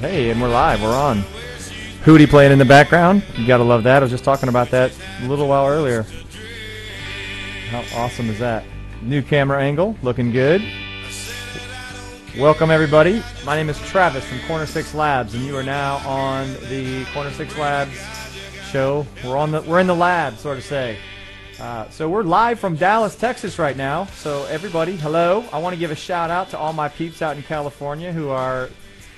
Hey, and we're live. We're on. Hootie playing in the background. You gotta love that. I was just talking about that a little while earlier. How awesome is that? New camera angle, looking good. Welcome everybody. My name is Travis from Corner 6 Labs, and you are now on the Corner 6 Labs show. We're in the lab, sort of say. So we're live from Dallas, Texas right now. So everybody, hello. I want to give a shout out to all my peeps out in California who are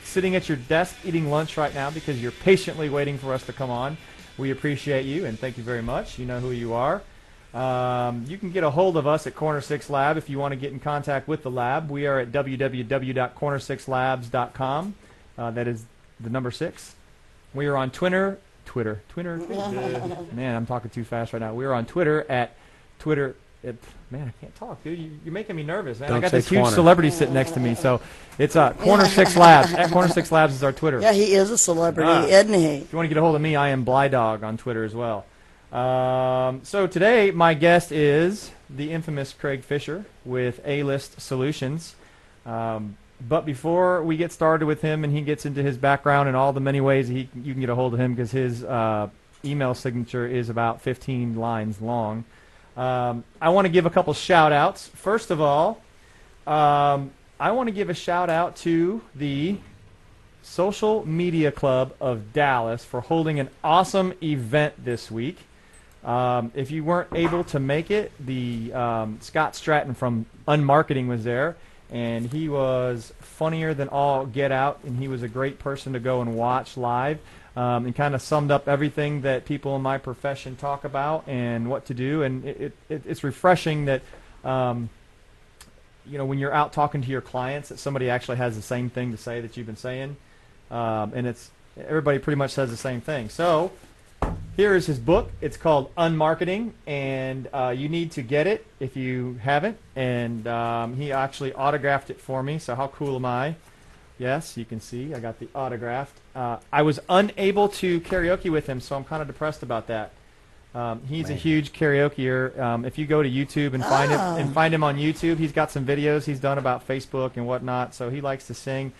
sitting at your desk eating lunch right now because you're patiently waiting for us to come on. We appreciate you and thank you very much. You know who you are. You can get a hold of us at Corner 6 Lab if you want to get in contact with the lab. We are at www.corner6labs.com. That is the number 6. We are on Twitter. Man, I'm talking too fast right now. We are on Twitter at Twitter. Man, I can't talk, dude. You're making me nervous, man. I got this huge celebrity sitting next to me, so it's Corner 6 Labs. At Corner 6 Labs is our Twitter. Yeah, he is a celebrity, isn't he? If you want to get a hold of me, I am Blythe on Twitter as well. So today, my guest is the infamous Craig Fisher with A-List Solutions. But before we get started with him and he gets into his background and all the many ways you can get a hold of him, because his email signature is about 15 lines long, I want to give a couple shout-outs. First of all, I want to give a shout-out to the Social Media Club of Dallas for holding an awesome event this week. If you weren't able to make it, the Scott Stratton from Unmarketing was there, and he was funnier than all get out, and he was a great person to go and watch live, and kind of summed up everything that people in my profession talk about and what to do. And it's refreshing that you know, when you're out talking to your clients, that somebody actually has the same thing to say that you've been saying, and everybody pretty much says the same thing. So here is his book. It's called Unmarketing, and you need to get it if you haven't. And he actually autographed it for me, so how cool am I? Yes, you can see I got the autographed. I was unable to karaoke with him, so I'm kind of depressed about that. He's a huge karaokeer. If you go to YouTube and find him on YouTube, he's got some videos he's done about Facebook and whatnot, so he likes to sing.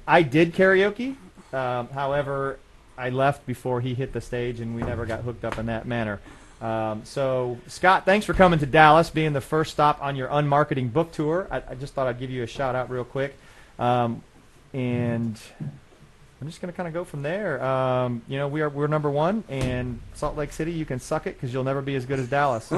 I did karaoke, however, I left before he hit the stage, and we never got hooked up in that manner. So, Scott, thanks for coming to Dallas, being the first stop on your Unmarketing book tour. I just thought I'd give you a shout-out real quick. And I'm just going to kind of go from there. You know, we're number 1, and Salt Lake City, you can suck it because you'll never be as good as Dallas.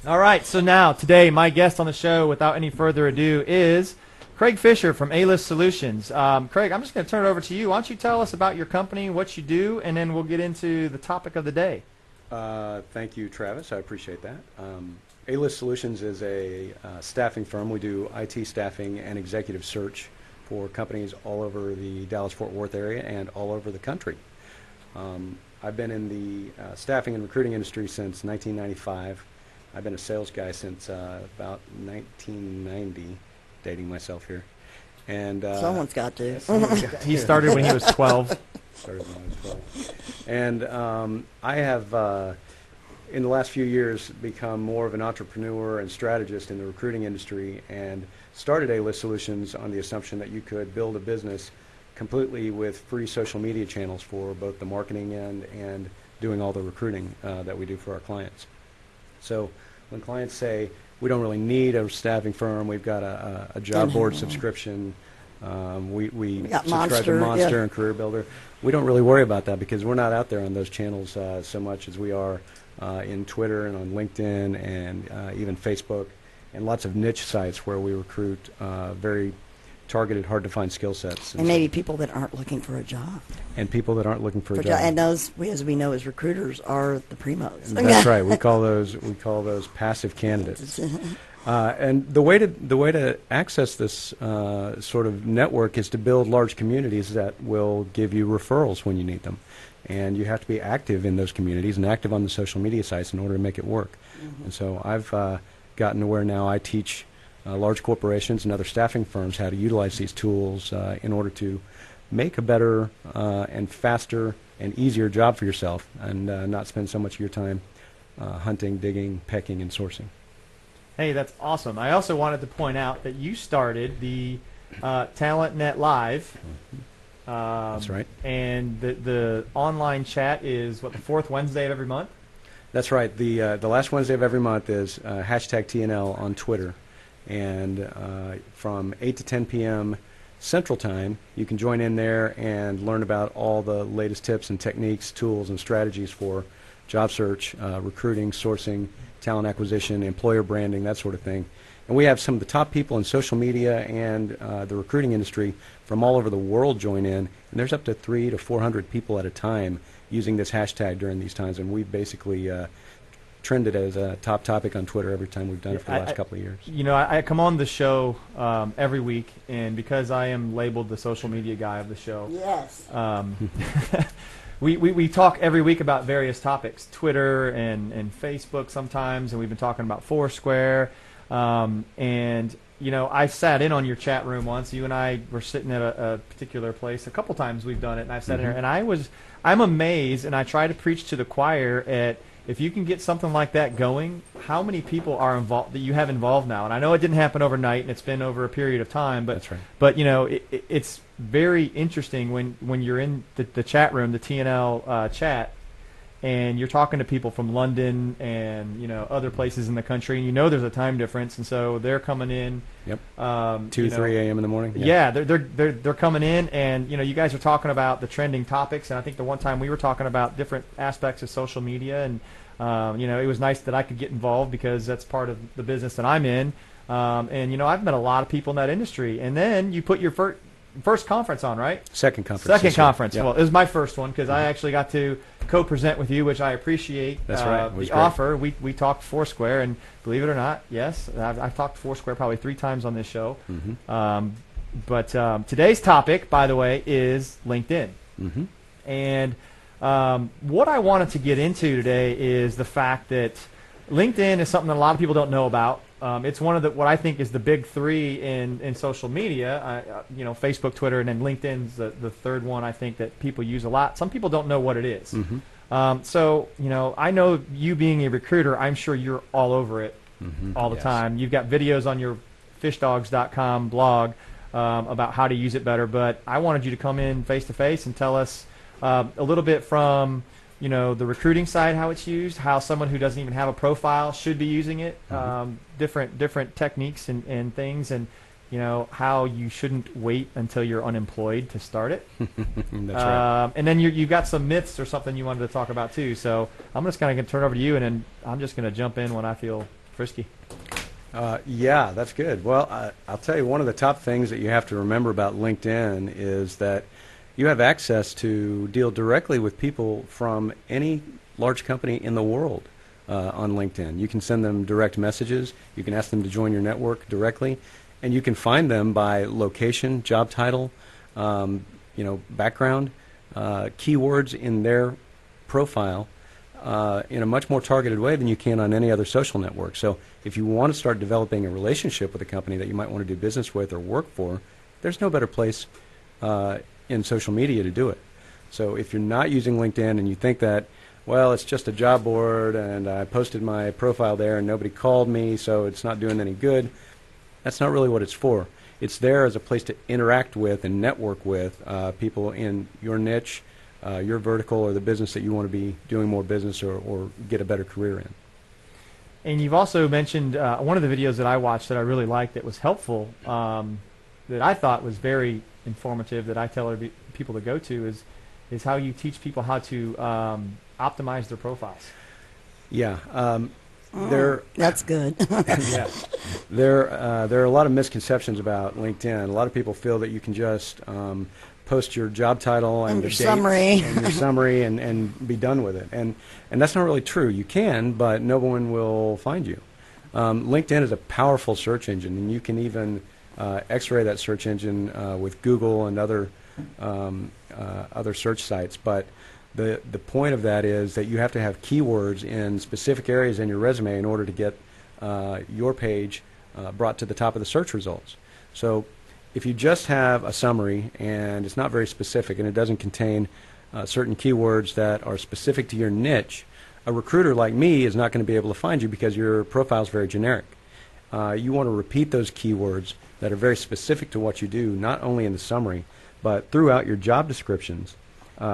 All right, so now, today, my guest on the show, without any further ado, is Craig Fisher from A-List Solutions. Craig, I'm just going to turn it over to you. Why don't you tell us about your company, what you do, and then we'll get into the topic of the day. Thank you, Travis. I appreciate that. A-List Solutions is a staffing firm. We do IT staffing and executive search for companies all over the Dallas-Fort Worth area and all over the country. I've been in the staffing and recruiting industry since 1995. I've been a sales guy since about 1990. Dating myself here, and someone's got to. He started when he was 12. Started when I was 12, and I have in the last few years become more of an entrepreneur and strategist in the recruiting industry, and started A-List Solutions on the assumption that you could build a business completely with free social media channels for both the marketing end and doing all the recruiting that we do for our clients. So when clients say, we don't really need a staffing firm, we've got a job board subscription, we subscribe to Monster and Career Builder, we don't really worry about that because we're not out there on those channels so much as we are in Twitter and on LinkedIn and even Facebook, and lots of niche sites where we recruit very targeted, hard-to-find skill sets. And maybe people that aren't looking for a job. And people that aren't looking for a job. And those, as we know as recruiters, are the primos. That's right. We call those passive candidates. And the way to access this sort of network is to build large communities that will give you referrals when you need them. And you have to be active in those communities and active on the social media sites in order to make it work. And so I've gotten to where now I teach large corporations and other staffing firms how to utilize these tools in order to make a better and faster and easier job for yourself, and not spend so much of your time hunting, digging, pecking, and sourcing. Hey, that's awesome. I also wanted to point out that you started the TalentNet Live. That's right. And the online chat is, what, the fourth Wednesday of every month? That's right. The last Wednesday of every month is hashtag TNL on Twitter. And from 8 to 10 p.m. Central Time, you can join in there and learn about all the latest tips and techniques, tools, and strategies for job search, recruiting, sourcing, talent acquisition, employer branding, that sort of thing. And we have some of the top people in social media and the recruiting industry from all over the world join in. And there's up to 300 to 400 people at a time using this hashtag during these times. And we've basically trended as a top topic on Twitter every time we've done it for the last couple of years. You know, I come on the show every week, and because I am labeled the social media guy of the show, Yes. we talk every week about various topics, Twitter and Facebook sometimes, and we've been talking about Foursquare. And, you know, I sat in on your chat room once. You and I were sitting at a particular place. A couple times we've done it, and I've sat in there, and I'm amazed, and I try to preach to the choir at, if you can get something like that going, how many people are involved that you have involved now? And I know it didn't happen overnight, and it's been over a period of time. But That's right. But you know, it's very interesting when you're in the chat room, the TNL chat, and you're talking to people from London and, you know, other places in the country, and you know there's a time difference, and so they're coming in. Yep. 2, 3 a.m. in the morning. Yeah, they're coming in, and, you know, you guys are talking about the trending topics, and I think the one time we were talking about different aspects of social media, and you know, it was nice that I could get involved because that's part of the business that I'm in, and, you know, I've met a lot of people in that industry, and then you put your first conference on, right? Second conference. Second conference. Yep. Well, it was my first one because I actually got to co-present with you, which I appreciate. That's right. It was the great. offer. We talked Foursquare, and believe it or not, yes, I've talked Foursquare probably 3 times on this show. Mm-hmm. But today's topic, by the way, is LinkedIn. Mm-hmm. And what I wanted to get into today is the fact that LinkedIn is something that a lot of people don't know about. It's one of what I think is the big 3 in social media. You know, Facebook, Twitter, and then LinkedIn's the third one I think that people use a lot. Some people don't know what it is. Mm-hmm. So, you know, I know you being a recruiter, I'm sure you're all over it all the Yes. time. You've got videos on your fishdogs.com blog about how to use it better. But I wanted you to come in face to face and tell us a little bit from, you know, the recruiting side, how it's used, how someone who doesn't even have a profile should be using it, different techniques and things, and, you know, how you shouldn't wait until you're unemployed to start it. That's right. And then you've got some myths or something you wanted to talk about too. So I'm just kind of going to turn it over to you, and then I'm just going to jump in when I feel frisky. Yeah, that's good. Well, I'll tell you, one of the top things that you have to remember about LinkedIn is that you have access to deal directly with people from any large company in the world on LinkedIn. You can send them direct messages. You can ask them to join your network directly, and you can find them by location, job title, you know, background, keywords in their profile in a much more targeted way than you can on any other social network. So if you want to start developing a relationship with a company that you might want to do business with or work for, there's no better place in social media to do it. So if you're not using LinkedIn and you think that, well, it's just a job board and I posted my profile there and nobody called me, so it's not doing any good, that's not really what it's for. It's there as a place to interact with and network with people in your niche, your vertical, or the business that you want to be doing more business or get a better career in. And you've also mentioned one of the videos that I watched that I really liked that was helpful, that I thought was very informative, that I tell people to go to, is how you teach people how to optimize their profiles. Yeah. That's good. Yeah. There are a lot of misconceptions about LinkedIn. A lot of people feel that you can just post your job title and your the summary. and your summary and be done with it. And that's not really true. You can, but no one will find you. LinkedIn is a powerful search engine, and you can even X-ray that search engine with Google and other search sites. But the point of that is that you have to have keywords in specific areas in your resume in order to get your page brought to the top of the search results. So if you just have a summary and it's not very specific and it doesn't contain certain keywords that are specific to your niche, a recruiter like me is not going to be able to find you because your profile is very generic. you want to repeat those keywords that are very specific to what you do, not only in the summary, but throughout your job descriptions,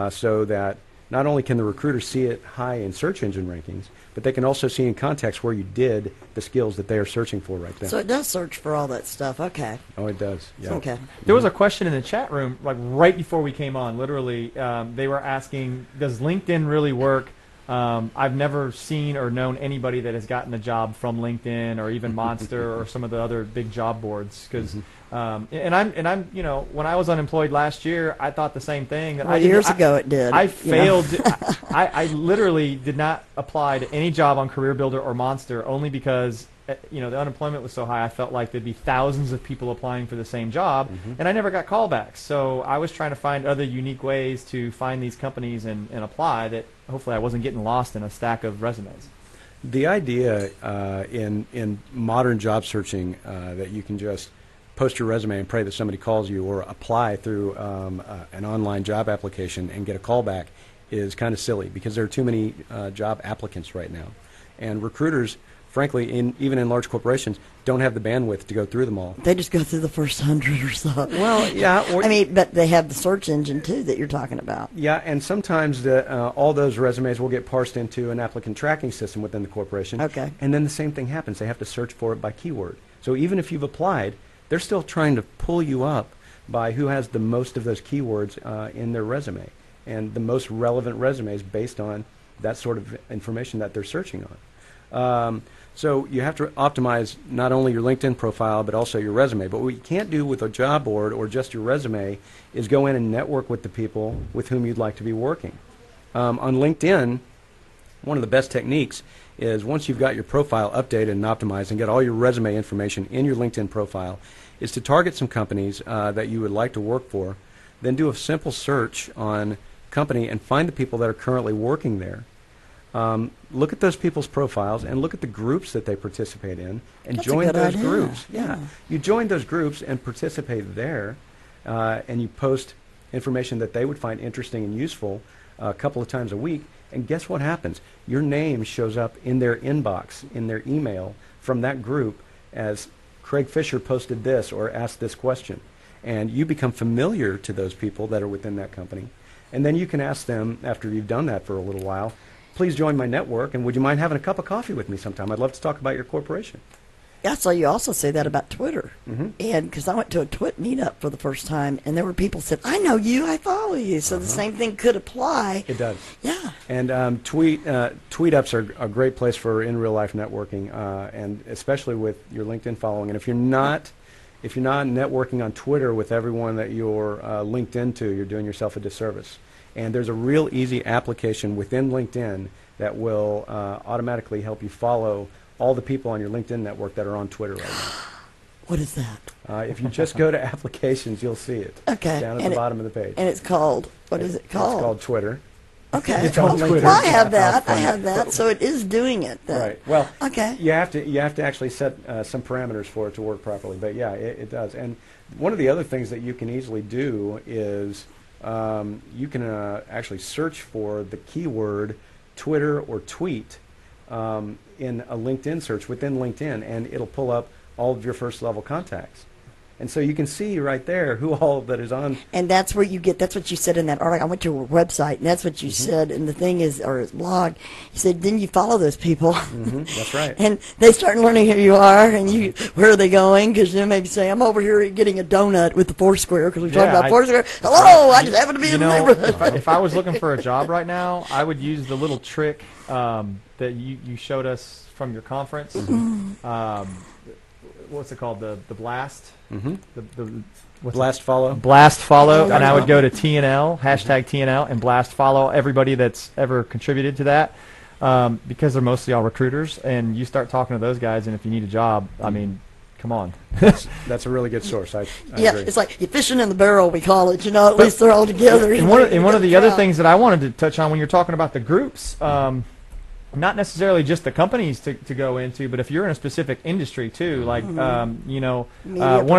so that not only can the recruiter see it high in search engine rankings, but they can also see in context where you did the skills that they are searching for right then. So it does search for all that stuff. Okay. Oh, it does. Yeah. Okay. There was a question in the chat room, like right before we came on, literally, they were asking, does LinkedIn really work? I've never seen or known anybody that has gotten a job from LinkedIn or even Monster or some of the other big job boards. Because, and I'm, you know, when I was unemployed last year, I thought the same thing. That Years ago it did. I failed. I literally did not apply to any job on Career Builder or Monster only because, you know, the unemployment was so high. I felt like there'd be thousands of people applying for the same job, and I never got callbacks. So I was trying to find other unique ways to find these companies and apply that hopefully I wasn't getting lost in a stack of resumes. The idea in modern job searching that you can just post your resume and pray that somebody calls you, or apply through an online job application and get a callback, is kind of silly because there are too many job applicants right now, and recruiters, frankly, even in large corporations, don't have the bandwidth to go through them all. They just go through the first 100 or so. Well, yeah. I mean, but they have the search engine, too, that you're talking about. Yeah, and sometimes all those resumes will get parsed into an applicant tracking system within the corporation. Okay. And then the same thing happens. They have to search for it by keyword. So even if you've applied, they're still trying to pull you up by who has the most of those keywords in their resume, and the most relevant resumes based on that sort of information that they're searching on. So you have to optimize not only your LinkedIn profile, but also your resume. But what you can't do with a job board or just your resume is go in and network with the people with whom you'd like to be working. On LinkedIn, one of the best techniques is, once you've got your profile updated and optimized and get all your resume information in your LinkedIn profile, is to target some companies that you would like to work for, then do a simple search on company and find the people that are currently working there. Look at those people's profiles and look at the groups that they participate in, and That's join a good those idea. groups. Yeah. You join those groups and participate there, and you post information that they would find interesting and useful a couple of times a week, and guess what happens? Your name shows up in their inbox, in their email from that group as Craig Fisher posted this or asked this question, and you become familiar to those people that are within that company. And then you can ask them, after you've done that for a little while, please join my network, and would you mind having a cup of coffee with me sometime? I'd love to talk about your corporation. I saw you also say that about Twitter. Mm-hmm. And because I went to a Twit meetup for the first time, and there were people who said, I know you, I follow you. So the same thing could apply. It does. Yeah. And tweet-ups are a great place for in-real-life networking, and especially with your LinkedIn following. And if you're not networking on Twitter with everyone that you're linked into, you're doing yourself a disservice. And there's a real easy application within LinkedIn that will automatically help you follow all the people on your LinkedIn network that are on Twitter right now. What is that? If you just go to applications, you'll see it. Okay. Down at the bottom of the page. And it's called, what is it called? It's called Twitter. Okay. It's on Twitter. Well, I have that. I have that. So it is doing it then. Right. Well, okay. You have to actually set some parameters for it to work properly. But yeah, it does. And one of the other things that you can easily do is you can actually search for the keyword Twitter or tweet in a LinkedIn search within LinkedIn, and it'll pull up all of your first level contacts. And so you can see right there who all that is on. And that's where you get, that's what you said in that article. I went to your website, and that's what you said. And the thing is, or his blog, you said, then you follow those people. That's right. And they start learning who you are, and you, where are they going? Because they maybe say, I'm over here getting a donut with the Foursquare, because we're talking about Foursquare. Hello, I just happen to be in the neighborhood. If I was looking for a job right now, I would use the little trick that you showed us from your conference. What's it called? The blast? Blast follow. Blast follow, and I would go to TNL, hashtag TNL, and blast follow everybody that's ever contributed to that, because they're mostly all recruiters, and you start talking to those guys, and if you need a job, I mean, come on. That's a really good source. I agree. It's like you're fishing in the barrel, we call it. You know, at least they're all together. And one of the other things that I wanted to touch on when you're talking about the groups, not necessarily just the companies to go into, but if you're in a specific industry too, like one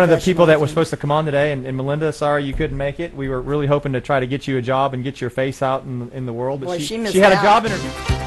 of the people that was supposed to come on today, and Melinda, sorry you couldn't make it. We were really hoping to try to get you a job and get your face out in the world, but Boy, she missed had a out. job interview.